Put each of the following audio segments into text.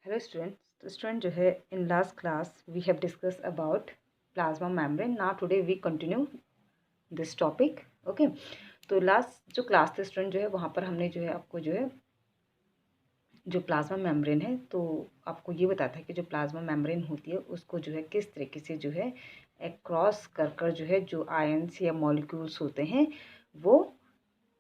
Hello students. तो student जो है in last class we have discuss about plasma membrane. Now today we continue this topic. Okay, तो last जो class थे student जो है वहाँ पर हमने जो है आपको जो है जो प्लाज्मा मेम्ब्रेन है तो आपको ये बताया था कि जो प्लाज्मा मेम्ब्रेन होती है उसको जो है किस तरीके से जो है क्रॉस कर कर जो है जो आयंस या मॉलिक्यूल्स होते हैं वो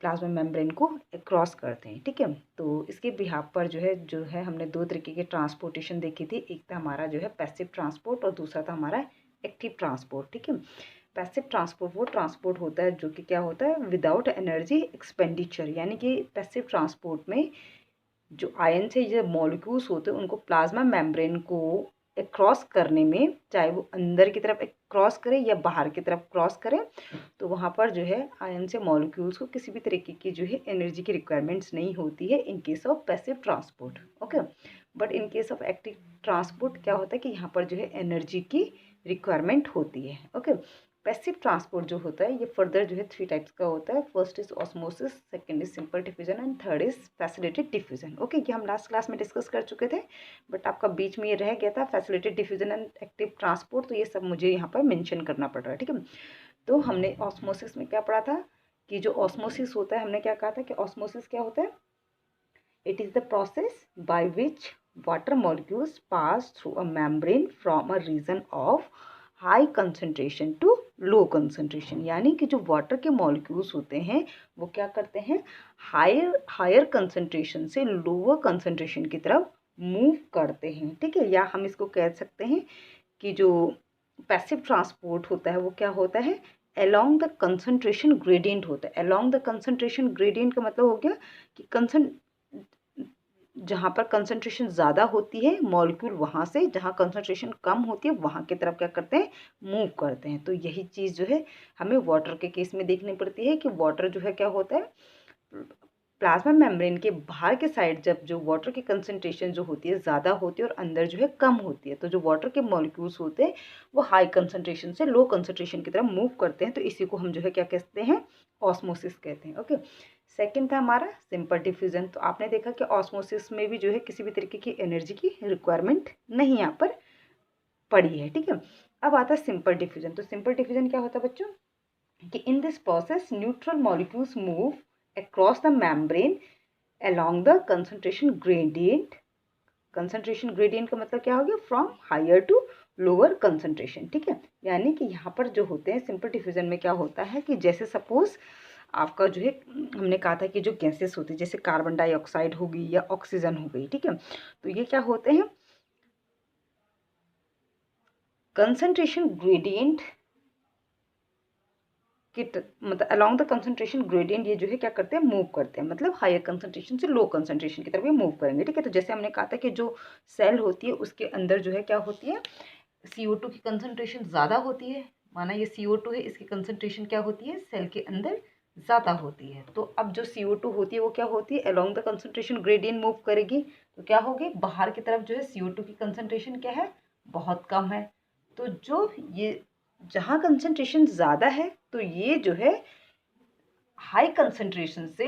प्लाज्मा मेम्ब्रेन को क्रॉस करते हैं। ठीक है, तो इसके बिहाफ पर जो है हमने दो तरीके के ट्रांसपोर्टेशन देखी थी। एक था हमारा जो है पैसिव ट्रांसपोर्ट और दूसरा था हमारा एक्टिव ट्रांसपोर्ट। ठीक है, पैसिव ट्रांसपोर्ट वो ट्रांसपोर्ट होता है जो कि क्या होता है विदाउट एनर्जी एक्सपेंडिचर, यानी कि पैसिव ट्रांसपोर्ट में जो आयन से जो मॉलिक्यूल्स होते हैं उनको प्लाज्मा मेम्ब्रेन को क्रॉस करने में, चाहे वो अंदर की तरफ क्रॉस करे या बाहर की तरफ क्रॉस करे, तो वहाँ पर जो है आयन से मॉलिक्यूल्स को किसी भी तरीके की जो है एनर्जी की रिक्वायरमेंट्स नहीं होती है in case of passive transport. Okay, but in case of active transport क्या होता है कि यहाँ पर जो है एनर्जी की रिक्वायरमेंट होती है। ओके, पैसिव ट्रांसपोर्ट जो होता है ये फर्दर जो है 3 टाइप्स का होता है। First is osmosis, second is simple diffusion and third is facilitated diffusion. Okay, ये हम लास्ट क्लास में डिस्कस कर चुके थे, बट आपका बीच में ये रह गया था facilitated diffusion and active transport, तो ये सब मुझे यहाँ पर मेंशन करना पड़ रहा है। ठीक है, तो हमने ऑस्मोसिस में क्या पढ़ा था कि जो ऑस्मोसिस होता है, हमने क्या कहा था कि ऑस्मोसिस क्या होता है, it is the process by which water molecules pass through a membrane from a region of high concentration to low concentration, यानी कि जो वाटर के मॉलिक्यूल्स होते हैं वो क्या करते हैं हायर कंसंट्रेशन से लोअर कंसंट्रेशन की तरफ मूव करते हैं। ठीक है, या हम इसको कह सकते हैं कि जो पैसिव ट्रांसपोर्ट होता है वो क्या होता है अलोंग द कंसंट्रेशन ग्रेडियंट होता है। अलोंग द कंसंट्रेशन ग्रेडियंट का मतलब हो गया कि जहाँ पर कंसंट्रेशन ज़्यादा होती है मॉलिक्यूल वहाँ से जहाँ कंसंट्रेशन कम होती है वहाँ की तरफ क्या करते हैं मूव करते हैं। तो यही चीज़ जो है हमें वाटर के केस में देखनी पड़ती है कि वाटर जो है क्या होता है प्लाज्मा मेम्ब्रेन के बाहर के साइड जब जो वाटर की कंसंट्रेशन जो होती है ज़्यादा होती है और अंदर जो है कम होती है, तो जो वाटर के मॉलिक्यूल्स होते हैं वो हाई कंसंट्रेशन से लो कंसंट्रेशन की तरफ मूव करते हैं, तो इसी को हम जो है क्या कहते हैं ऑस्मोसिस कहते हैं। ओके, सेकंड था हमारा सिंपल डिफ्यूजन। तो आपने देखा कि ऑस्मोसिस में भी जो है किसी भी तरीके की एनर्जी की रिक्वायरमेंट नहीं यहाँ पर पड़ी है। ठीक है, अब आता है सिंपल डिफ्यूजन। तो सिंपल डिफ्यूजन क्या होता है बच्चों कि in this process neutral molecules move across the membrane along the concentration gradient। concentration gradient का मतलब क्या हो गया from higher to lower concentration. ठीक है, यानी कि यहाँ पर जो होते हैं सिंपल डिफ्यूजन में क्या होता है कि जैसे सपोज आपका जो है हमने कहा था कि जो गैसेस होती है जैसे कार्बन डाइऑक्साइड हो गई या ऑक्सीजन हो गई, ठीक है, तो ये क्या होते हैं कंसंट्रेशन ग्रेडियंट मतलब अलोंग द कंसंट्रेशन ग्रेडियंट ये जो है क्या करते हैं मूव करते हैं, मतलब हायर कंसंट्रेशन से लो कंसंट्रेशन की तरफ ये मूव करेंगे। ठीक है, तो जैसे हमने कहा था कि जो सेल होती है उसके अंदर जो है क्या होती है CO2 की कंसंट्रेशन ज़्यादा होती है। माना ये CO2 है, इसकी कंसंट्रेशन क्या होती है सेल के अंदर ज़्यादा होती है। तो अब जो CO2 होती है वो क्या होती है along the concentration gradient move करेगी, तो क्या होगी बाहर की तरफ जो है CO2 की कंसंट्रेशन क्या है बहुत कम है। तो जो ये जहाँ कंसंट्रेशन ज़्यादा है तो ये जो है हाई कंसंट्रेशन से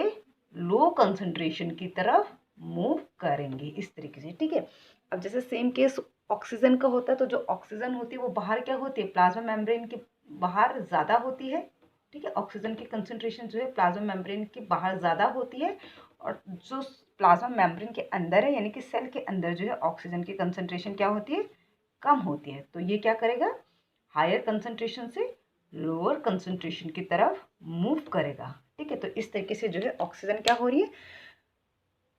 लो कंसंट्रेशन की तरफ मूव करेंगे इस तरीके से। ठीक है, अब जैसे सेम केस ऑक्सीजन का होता है, तो जो ऑक्सीजन होती है वो बाहर क्या होती है प्लाज्मा मेम्ब्रेन के बाहर ज़्यादा होती है। ठीक है, ऑक्सीजन की कंसंट्रेशन जो है प्लाज्मा मेम्ब्रेन के बाहर ज़्यादा होती है और जो प्लाज्मा मेम्ब्रेन के अंदर है यानी कि सेल के अंदर जो है ऑक्सीजन की कंसंट्रेशन क्या होती है कम होती है। तो ये क्या करेगा हायर कंसंट्रेशन से लोअर कंसंट्रेशन की तरफ मूव करेगा। ठीक है, तो इस तरीके से जो है ऑक्सीजन क्या हो रही है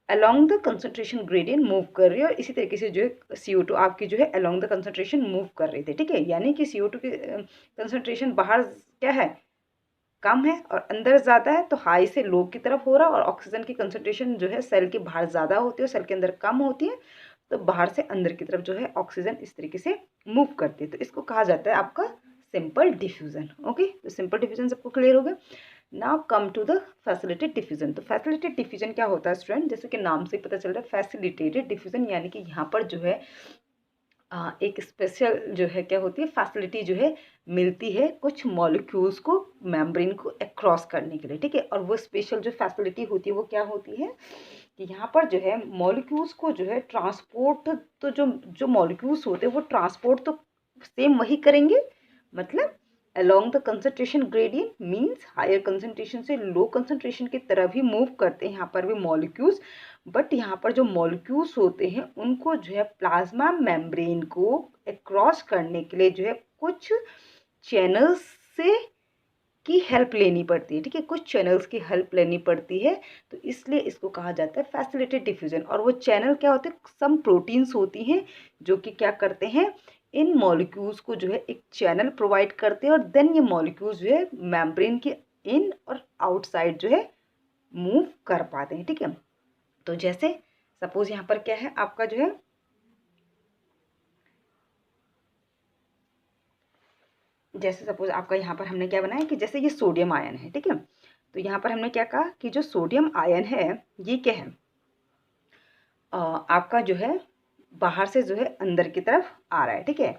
along the concentration gradient move कर रही है और इसी तरीके से जो है CO2 आपकी जो है अलोंग द कंसंट्रेशन मूव कर रही थी। ठीक है, यानी कि CO2 की कंसंट्रेशन बाहर क्या है कम है और अंदर ज़्यादा है, तो हाई से लो की तरफ हो रहा है, और ऑक्सीजन की कंसंट्रेशन जो है सेल के बाहर ज़्यादा होती है और सेल के अंदर कम होती है, तो बाहर से अंदर की तरफ जो है ऑक्सीजन इस तरीके से मूव करती है। तो इसको कहा जाता है आपका सिंपल डिफ्यूजन। ओके, तो सिंपल डिफ्यूजन सबको क्लियर हो गया। Now come to the facilitated diffusion. तो फैसिलिटेड डिफ्यूजन क्या होता है स्टूडेंट, जैसे कि नाम से पता चल रहा है फैसिलिटेटेड डिफ्यूजन, यानी कि यहाँ पर जो है एक स्पेशल जो है क्या होती है फैसिलिटी जो है मिलती है कुछ मॉलिक्यूल्स को मेम्ब्रेन को अक्रॉस करने के लिए, ठीक है। और वो स्पेशल जो फैसिलिटी होती है वो क्या होती है कि यहाँ पर जो है मॉलिक्यूल्स को जो है ट्रांसपोर्ट, तो जो जो मॉलिक्यूल्स होते हैं वो ट्रांसपोर्ट तो सेम वही करेंगे, मतलब along the concentration gradient means higher concentration से लो कंसंट्रेशन की तरफ ही मूव करते हैं यहाँ पर भी मॉलिक्यूल्स। बट यहाँ पर जो मॉलिक्यूल्स होते हैं उनको जो है प्लाज्मा मेम्ब्रेन को क्रॉस करने के लिए जो है कुछ चैनल्स से की हेल्प लेनी पड़ती है, ठीक है। कुछ चैनल्स की हेल्प लेनी पड़ती है, तो इसलिए इसको कहा जाता है फैसिलिटेटेड डिफ्यूजन। और वो चैनल क्या होते हैं, सम प्रोटीन्स होती हैं जो कि क्या करते हैं, इन मॉलिक्यूल्स को जो है एक चैनल प्रोवाइड करते हैं और देन ये मॉलिक्यूल्स जो है मेम्ब्रेन के इन और आउटसाइड जो है मूव कर पाते हैं, ठीक है। तो जैसे सपोज यहाँ पर क्या है आपका जो है जैसे सपोज आपका यहाँ पर हमने क्या बनाया कि जैसे ये सोडियम आयन है, ठीक है। तो यहाँ पर हमने क्या कहा कि जो सोडियम आयन है ये क्या है, आपका जो है बाहर से जो है अंदर की तरफ आ रहा है, ठीक है।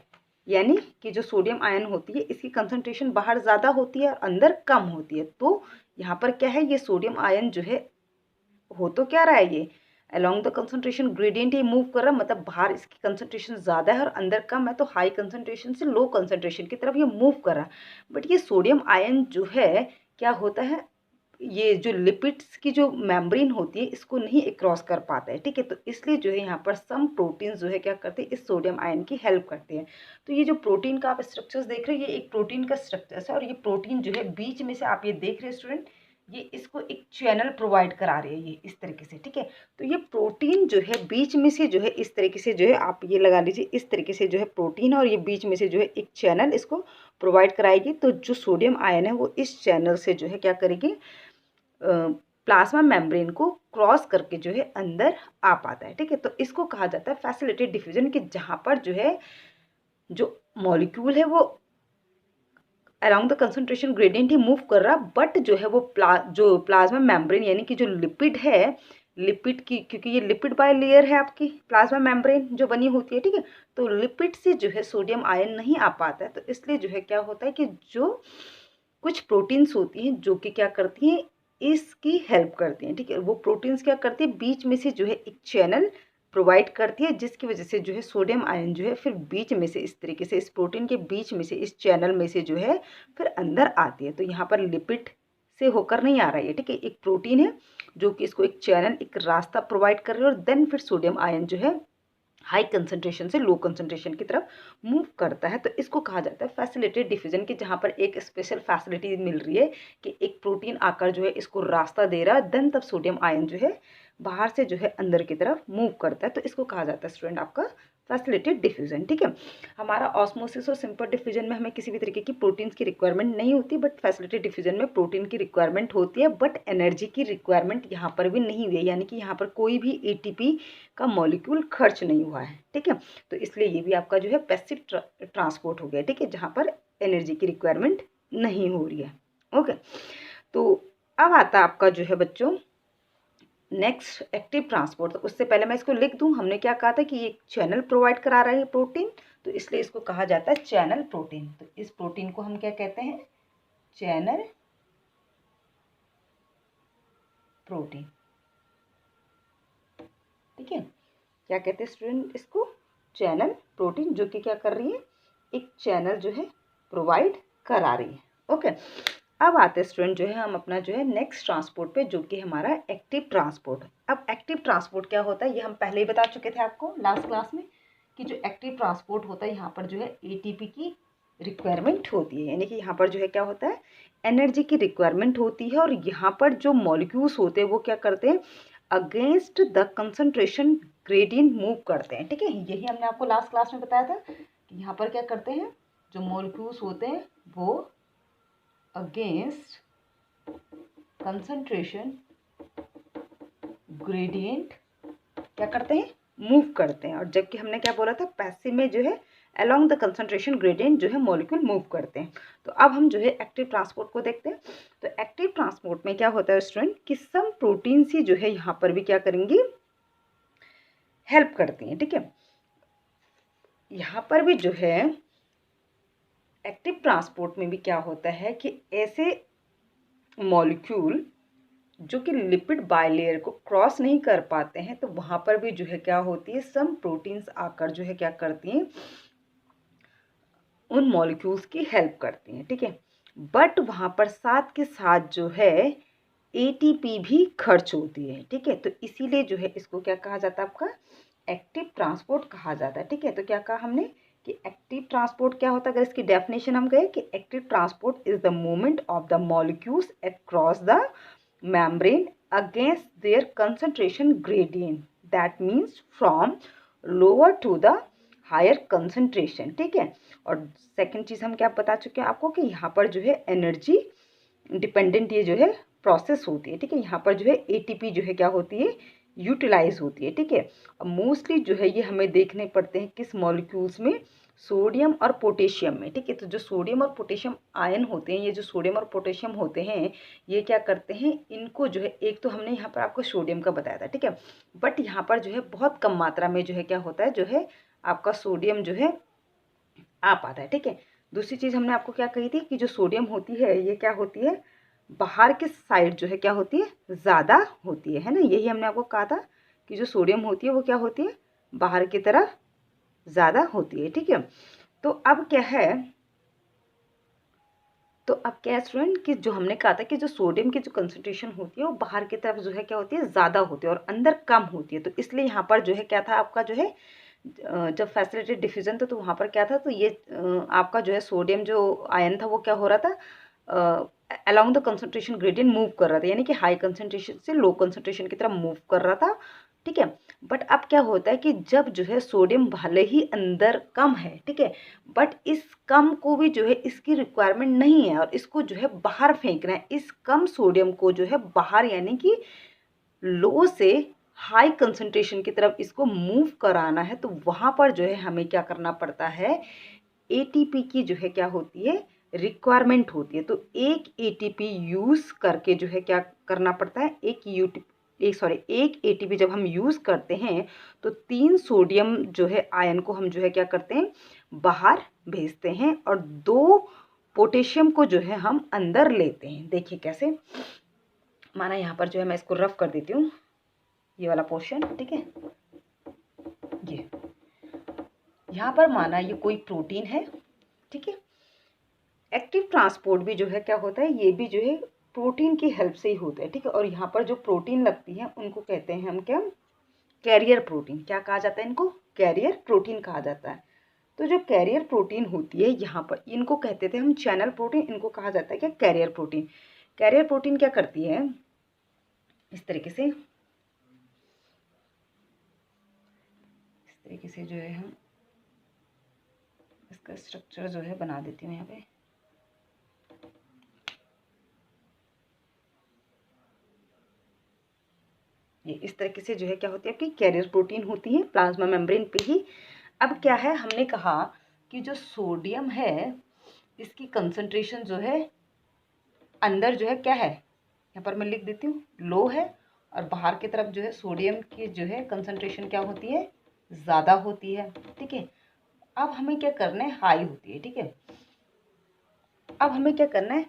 यानी कि जो सोडियम आयन होती है इसकी कंसंट्रेशन बाहर ज़्यादा होती है और अंदर कम होती है। तो यहाँ पर क्या है, ये सोडियम आयन जो है हो तो क्या रहा है, ये along the concentration gradient he move कर रहा है, मतलब बाहर इसकी कंसंट्रेशन ज़्यादा है और अंदर कम है, तो हाई कंसंट्रेशन से लो कंसंट्रेशन की तरफ ये मूव कर रहा है। बट ये सोडियम आयन जो है क्या होता है, ये जो लिपिड्स की जो मेम्ब्रेन होती है इसको नहीं क्रॉस कर पाता है, ठीक है। तो इसलिए जो है यहाँ पर सम प्रोटीन जो है क्या करते हैं, इस सोडियम आयन की हेल्प करते हैं। तो ये जो प्रोटीन का आप स्ट्रक्चर्स देख रहे हैं ये एक प्रोटीन का स्ट्रक्चर है और ये प्रोटीन जो है बीच में से आप ये देख रहे हैं स्टूडेंट, ये इसको एक चैनल प्रोवाइड करा रही है ये इस तरीके से, ठीक है। तो ये प्रोटीन जो है बीच में से जो है इस तरीके से जो है आप ये लगा लीजिए, इस तरीके से जो है प्रोटीन और ये बीच में से जो है एक चैनल इसको प्रोवाइड कराएगी। तो जो सोडियम आयन है वो इस चैनल से जो है क्या करेगी, प्लाज्मा मेम्ब्रेन को क्रॉस करके जो है अंदर आ पाता है, ठीक है। तो इसको कहा जाता है फैसिलिटेटेड डिफ्यूजन, कि जहाँ पर जो है जो मॉलिक्यूल है वो around the concentration gradient he move कर रहा, बट जो है वो जो प्लाज्मा मेम्ब्रेन यानी कि जो लिपिड है, लिपिड की, क्योंकि ये लिपिड बाय लेयर है आपकी प्लाज्मा मेम्ब्रेन जो बनी होती है, ठीक है। तो लिपिड से जो है सोडियम आयन नहीं आ पाता है, तो इसलिए जो है क्या होता है कि जो कुछ प्रोटीन्स होती हैं जो कि क्या करती हैं, इसकी हेल्प करती हैं, ठीक है। वो प्रोटीन्स क्या करती है, बीच में से जो है एक चैनल प्रोवाइड करती है, जिसकी वजह से जो है सोडियम आयन जो है फिर बीच में से इस तरीके से इस प्रोटीन के बीच में से इस चैनल में से जो है फिर अंदर आती है। तो यहाँ पर लिपिड से होकर नहीं आ रहा है, ठीक है। एक प्रोटीन है जो कि इसको एक चैनल, एक रास्ता प्रोवाइड कर रही है और देन फिर सोडियम आयन जो है हाई कंसंट्रेशन से लो कंसंट्रेशन की तरफ मूव करता है। तो इसको कहा जाता है फैसिलिटेटेड डिफ्यूजन, कि जहाँ पर एक स्पेशल फैसिलिटी मिल रही है कि एक प्रोटीन आकर जो है इसको रास्ता दे रहा है, देन तब सोडियम आयन जो है बाहर से जो है अंदर की तरफ मूव करता है। तो इसको कहा जाता है स्टूडेंट आपका फैसिलिटेटेड डिफ्यूजन, ठीक है। हमारा ऑस्मोसिस और सिंपल डिफ्यूजन में हमें किसी भी तरीके की प्रोटीन्स की रिक्वायरमेंट नहीं होती, बट फैसिलिटेटेड डिफ्यूजन में प्रोटीन की रिक्वायरमेंट होती है, बट एनर्जी की रिक्वायरमेंट यहाँ पर भी नहीं हुई है, यानी कि यहाँ पर कोई भी एटीपी का मॉलिक्यूल खर्च नहीं हुआ है, ठीक है। तो इसलिए ये भी आपका जो है पैसिव ट्रांसपोर्ट हो गया, ठीक है, जहाँ पर एनर्जी की रिक्वायरमेंट नहीं हो रही है। ओके, तो अब आता है आपका जो है बच्चों नेक्स्ट एक्टिव ट्रांसपोर्ट। तो उससे पहले मैं इसको लिख दूं, हमने क्या कहा था कि ये चैनल प्रोवाइड करा रहा है प्रोटीन, तो इसलिए इसको कहा जाता है चैनल प्रोटीन। तो इस प्रोटीन को हम क्या कहते हैं, चैनल प्रोटीन, ठीक है। क्या कहते हैं स्टूडेंट इसको, चैनल प्रोटीन, जो कि क्या कर रही है, एक चैनल जो है प्रोवाइड करा रही है। ओके, अब आते हैं स्टूडेंट जो है हम अपना जो है नेक्स्ट ट्रांसपोर्ट पे, जो कि हमारा एक्टिव ट्रांसपोर्ट। अब एक्टिव ट्रांसपोर्ट क्या होता है ये हम पहले ही बता चुके थे आपको लास्ट क्लास में, कि जो एक्टिव ट्रांसपोर्ट होता है यहाँ पर जो है एटीपी की रिक्वायरमेंट होती है, यानी कि यहाँ पर जो है क्या होता है, एनर्जी की रिक्वायरमेंट होती है। और यहाँ पर जो मॉलिक्यूल्स होते हैं वो क्या करते हैं, against the concentration gradient move करते हैं, ठीक है। यही हमने आपको लास्ट क्लास में बताया था कि यहाँ पर क्या करते हैं, जो मॉलिक्यूल्स होते हैं वो अगेंस्ट कंसंट्रेशन ग्रेडियंट क्या करते हैं, मूव करते हैं। और जबकि हमने क्या बोला था, पैसिव में जो है अलोंग द कंसंट्रेशन ग्रेडियंट जो है मॉलिक्यूल मूव करते हैं। तो अब हम जो है एक्टिव ट्रांसपोर्ट को देखते हैं। तो एक्टिव ट्रांसपोर्ट में क्या होता है स्टूडेंट, कि सम प्रोटीन ही जो है यहाँ पर भी क्या करेंगी, हेल्प करती हैं, ठीक है। यहाँ पर भी जो है एक्टिव ट्रांसपोर्ट में भी क्या होता है कि ऐसे मॉलिक्यूल जो कि लिपिड बाइलेयर को क्रॉस नहीं कर पाते हैं, तो वहाँ पर भी जो है क्या होती है, सम प्रोटीन्स आकर जो है क्या करती हैं, उन मॉलिक्यूल्स की हेल्प करती हैं, ठीक है। बट वहाँ पर साथ के साथ जो है एटीपी भी खर्च होती है, ठीक है। तो इसीलिए जो है इसको क्या कहा जाता है, आपका एक्टिव ट्रांसपोर्ट कहा जाता है, ठीक है। तो क्या कहा हमने कि एक्टिव ट्रांसपोर्ट क्या होता है, अगर इसकी डेफिनेशन हम गए कि active transport is the movement of the molecules across the membrane against their concentration gradient, that means from lower to the higher concentration, ठीक है। और सेकंड चीज हम क्या बता चुके हैं आपको कि यहाँ पर जो है एनर्जी डिपेंडेंट ये जो है प्रोसेस होती है, ठीक है। यहाँ पर जो है एटीपी जो है क्या होती है, यूटिलाइज होती है, ठीक है। अब मोस्टली जो है ये हमें देखने पड़ते हैं किस मॉलिक्यूल्स में, सोडियम और पोटेशियम में, ठीक है। तो जो सोडियम और पोटेशियम आयन होते हैं, ये जो सोडियम और पोटेशियम होते हैं, ये क्या करते हैं, इनको जो है, एक तो हमने यहाँ पर आपको सोडियम का बताया था, ठीक है। बट यहाँ पर जो है बहुत कम मात्रा में जो है क्या होता है, जो है आपका सोडियम जो है आ पाता है, ठीक है। दूसरी चीज़ हमने आपको क्या कही थी कि जो सोडियम होती है ये क्या होती है, बाहर के साइड जो है क्या होती है, ज़्यादा होती है ना। यही हमने आपको कहा था कि जो सोडियम होती है वो क्या होती है, बाहर की तरफ ज़्यादा होती है, ठीक है। तो अब क्या है, स्टूडेंट कि जो हमने कहा था कि जो सोडियम की जो कंसंट्रेशन होती है वो बाहर की तरफ जो है क्या होती है, ज़्यादा होती है और अंदर कम होती है। तो इसलिए यहाँ पर जो है क्या था आपका जो है, जब फैसिलिटेड डिफ्यूजन था तो वहाँ पर क्या था, तो ये आपका जो है सोडियम जो आयन था वो क्या हो रहा था, along the concentration gradient move कर रहा था, यानी कि हाई कंसंट्रेशन से लो कंसंट्रेशन की तरफ मूव कर रहा था, ठीक है। बट अब क्या होता है कि जब जो है सोडियम भले ही अंदर कम है, ठीक है, बट इस कम को भी जो है इसकी रिक्वायरमेंट नहीं है और इसको जो है बाहर फेंकना है, इस कम सोडियम को जो है बाहर, यानी कि लो से हाई कंसंट्रेशन की तरफ इसको मूव कराना है। तो वहाँ पर जो है हमें क्या करना पड़ता है, एटीपी की जो है क्या होती है, रिक्वायरमेंट होती है। तो एक एटीपी यूज़ करके जो है क्या करना पड़ता है, एक एटीपी जब हम यूज़ करते हैं तो 3 सोडियम जो है आयन को हम जो है क्या करते हैं, बाहर भेजते हैं और 2 पोटेशियम को जो है हम अंदर लेते हैं। देखिए कैसे, माना यहाँ पर जो है मैं इसको रफ कर देती हूँ, ये वाला पोर्शन, ठीक है। ये यहाँ पर माना ये कोई प्रोटीन है, ठीक है। एक्टिव ट्रांसपोर्ट भी जो है क्या होता है, ये भी जो है प्रोटीन की हेल्प से ही होता है, ठीक है। और यहाँ पर जो प्रोटीन लगती है उनको कहते हैं हम क्या, कैरियर प्रोटीन। क्या कहा जाता है इनको, कैरियर प्रोटीन कहा जाता है। तो जो कैरियर प्रोटीन होती है यहाँ पर, इनको कहते थे हम चैनल प्रोटीन, इनको कहा जाता है क्या, कैरियर प्रोटीन। कैरियर प्रोटीन क्या करती है, इस तरीके से जो है हम इसका स्ट्रक्चर जो है बना देती हूँ यहाँ पे। ये इस तरीके से जो है क्या होती है, आपकी कैरियर प्रोटीन होती है प्लाज्मा मेम्ब्रेन पे ही। अब क्या है, हमने कहा कि जो सोडियम है इसकी कंसंट्रेशन जो है अंदर जो है क्या है, यहाँ पर मैं लिख देती हूँ, लो है, और बाहर की तरफ जो है सोडियम की जो है कंसंट्रेशन क्या होती है, ज़्यादा होती है, ठीक है। अब हमें क्या करना है, हाई होती है, ठीक है। अब हमें क्या करना है,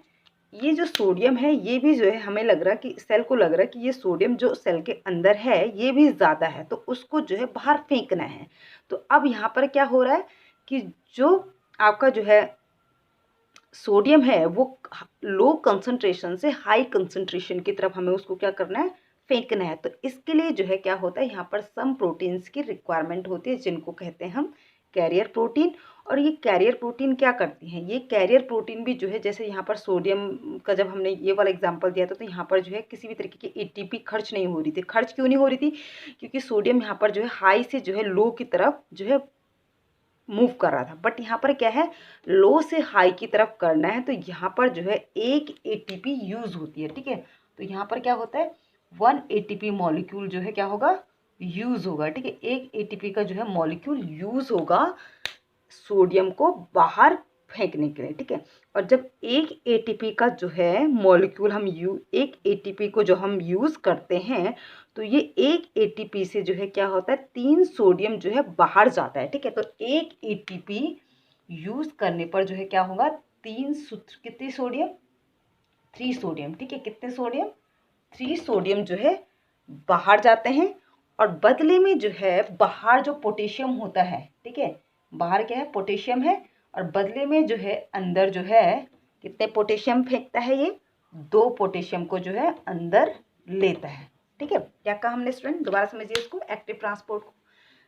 ये जो सोडियम है ये भी जो है हमें लग रहा है कि सेल को लग रहा है कि ये सोडियम जो सेल के अंदर है ये भी ज़्यादा है, तो उसको जो है बाहर फेंकना है। तो अब यहाँ पर क्या हो रहा है कि जो आपका जो है सोडियम है वो लो कंसंट्रेशन से हाई कंसंट्रेशन की तरफ हमें उसको क्या करना है, फेंकना है। तो इसके लिए जो है क्या होता है, यहाँ पर सम प्रोटीन्स की रिक्वायरमेंट होती है जिनको कहते हैं हम कैरियर प्रोटीन। और ये कैरियर प्रोटीन क्या करती हैं, ये कैरियर प्रोटीन भी जो है, जैसे यहाँ पर सोडियम का जब हमने ये वाला एग्जांपल दिया था तो यहाँ पर जो है किसी भी तरीके की एटीपी खर्च नहीं हो रही थी। खर्च क्यों नहीं हो रही थी, क्योंकि सोडियम यहाँ पर जो है हाई से जो है लो की तरफ जो है मूव कर रहा था। बट यहाँ पर क्या है, लो से हाई की तरफ करना है, तो यहाँ पर जो है एक एटीपी यूज होती है, ठीक है। तो यहाँ पर क्या होता है, 1 एटीपी मॉलिक्यूल जो है क्या होगा, यूज होगा, ठीक है। एक एटीपी का जो है मॉलिक्यूल यूज होगा सोडियम को बाहर फेंकने के लिए, ठीक है। और जब एक एटीपी का जो है मॉलिक्यूल हम एक एटीपी को जो हम यूज़ करते हैं तो ये एक एटीपी से जो है क्या होता है, 3 सोडियम जो है बाहर जाता है। ठीक है, तो एक एटीपी यूज करने पर जो है क्या होगा, 3 सूत्र, कितने सोडियम, 3 सोडियम। ठीक है, कितने सोडियम, 3 सोडियम जो है बाहर जाते हैं, और बदले में जो है बाहर जो पोटेशियम होता है, ठीक है, बाहर क्या है, पोटेशियम है, और बदले में जो है अंदर जो है कितने पोटेशियम फेंकता है, ये 2 पोटेशियम को जो है अंदर लेता है। ठीक है, क्या कहा हमने स्टूडेंट, दोबारा समझिए इसको, एक्टिव ट्रांसपोर्ट को।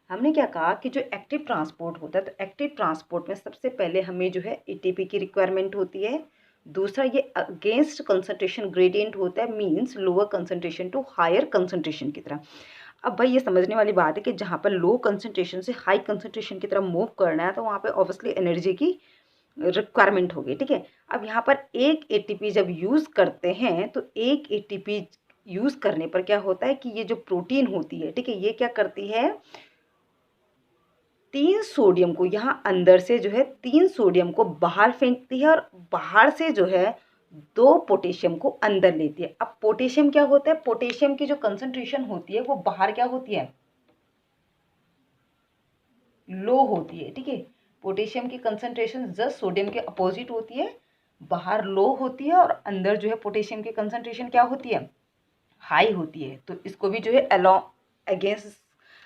हमने क्या कहा कि जो एक्टिव ट्रांसपोर्ट होता है, तो एक्टिव ट्रांसपोर्ट में सबसे पहले हमें जो है एटीपी की रिक्वायरमेंट होती है। दूसरा, ये अगेंस्ट कंसंट्रेशन ग्रेडियंट होता है, means lower concentration to higher concentration की तरह। अब भाई ये समझने वाली बात है कि जहाँ पर लो कंसंट्रेशन से हाई कंसंट्रेशन की तरफ मूव करना है, तो वहाँ पे ऑब्वियसली एनर्जी की रिक्वायरमेंट होगी। ठीक है, अब यहाँ पर एक एटीपी जब यूज़ करते हैं, तो एक एटीपी यूज़ करने पर क्या होता है कि ये जो प्रोटीन होती है, ठीक है, ये क्या करती है, 3 सोडियम को यहाँ अंदर से जो है 3 सोडियम को बाहर फेंकती है, और बाहर से जो है 2 पोटेशियम को अंदर लेती है। अब पोटेशियम क्या होता है, पोटेशियम की जो कंसंट्रेशन होती है वो बाहर क्या होती है, लो होती है। ठीक है, पोटेशियम की कंसंट्रेशन जस्ट सोडियम के अपोजिट होती है, बाहर लो होती है, और अंदर जो है पोटेशियम की कंसंट्रेशन क्या होती है, हाई होती है। तो इसको भी जो है along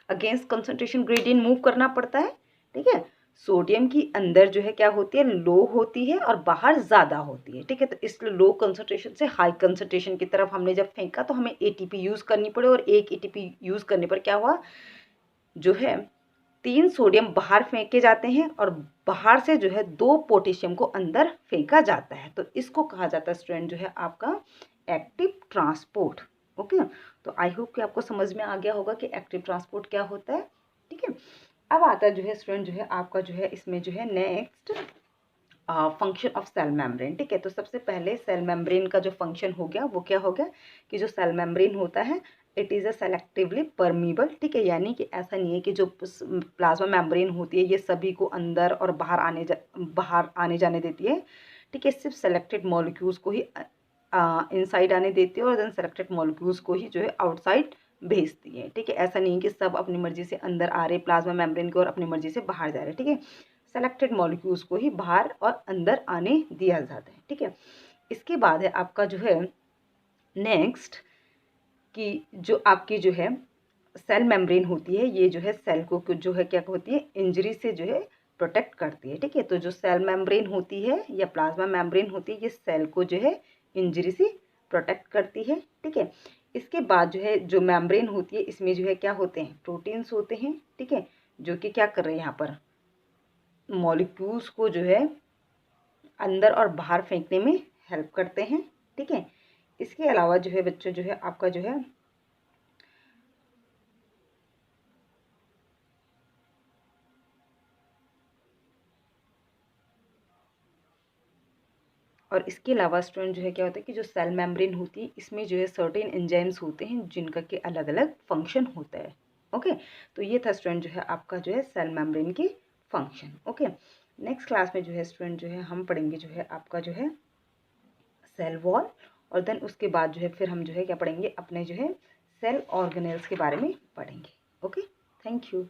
against concentration gradient move करना पड़ता है। ठीक है, सोडियम की अंदर जो है क्या होती है, लो होती है, और बाहर ज़्यादा होती है। ठीक है, तो इसलिए लो कंसंट्रेशन से हाई कंसंट्रेशन की तरफ हमने जब फेंका, तो हमें एटीपी यूज़ करनी पड़े, और एक एटीपी यूज़ करने पर क्या हुआ, जो है 3 सोडियम बाहर फेंके जाते हैं, और बाहर से जो है 2 पोटेशियम को अंदर फेंका जाता है। तो इसको कहा जाता है स्टूडेंट जो है आपका एक्टिव ट्रांसपोर्ट। ओके, तो आई होप कि आपको समझ में आ गया होगा कि एक्टिव ट्रांसपोर्ट क्या होता है। ठीक है, अब आता है जो है स्टूडेंट जो है आपका जो है इसमें जो है next function of cell membrane. ठीक है, तो सबसे पहले सेल मेम्ब्रेन का जो फंक्शन हो गया वो क्या हो गया, कि जो सेल मेम्ब्रेन होता है it is a selectively permeable. ठीक है, यानी कि ऐसा नहीं है कि जो प्लाज्मा मेम्ब्रेन होती है ये सभी को अंदर और बाहर आने जाने देती है। ठीक है, सिर्फ सेलेक्टेड मॉलिक्यूल्स को ही इनसाइड आने देती है, और देन सेलेक्टेड मॉलिक्यूल्स को ही जो है आउटसाइड भेजती है। ठीक है, ऐसा नहीं है कि सब अपनी मर्जी से अंदर आ रहे प्लाज्मा मेम्ब्रेन की और अपनी मर्जी से बाहर जा रहे। ठीक है, सेलेक्टेड मॉलिक्यूल्स को ही बाहर और अंदर आने दिया जाता है। ठीक है, इसके बाद है आपका जो है नेक्स्ट, कि जो आपकी जो है सेल मेम्ब्रेन होती है, ये जो है सेल को जो है क्या होती है, इंजरी से जो है प्रोटेक्ट करती है। ठीक है, तो जो सेल मेम्ब्रेन होती है या प्लाज्मा मेम्ब्रेन होती है, ये सेल को जो है इंजरी से प्रोटेक्ट करती है। ठीक है, इसके बाद जो है जो मेम्ब्रेन होती है इसमें जो है क्या होते हैं, प्रोटीन्स होते हैं। ठीक है, जो कि क्या कर रहे हैं यहाँ पर, मॉलिक्यूल्स को जो है अंदर और बाहर फेंकने में हेल्प करते हैं। ठीक है, इसके अलावा जो है बच्चों जो है आपका जो है और इसके अलावा स्टूडेंट जो है क्या होता है कि जो सेल मेम्ब्रेन होती है इसमें जो है सर्टेन एंजाइम्स होते हैं जिनका के अलग अलग फंक्शन होता है। ओके, तो ये था स्टूडेंट जो है आपका जो है सेल मेम्ब्रेन की फंक्शन। ओके, नेक्स्ट क्लास में जो है स्टूडेंट जो है हम पढ़ेंगे जो है आपका जो है सेल वॉल, और देन उसके बाद जो है फिर हम जो है क्या पढ़ेंगे, अपने जो है सेल ऑर्गेनेल्स के बारे में पढ़ेंगे। Okay, thank you.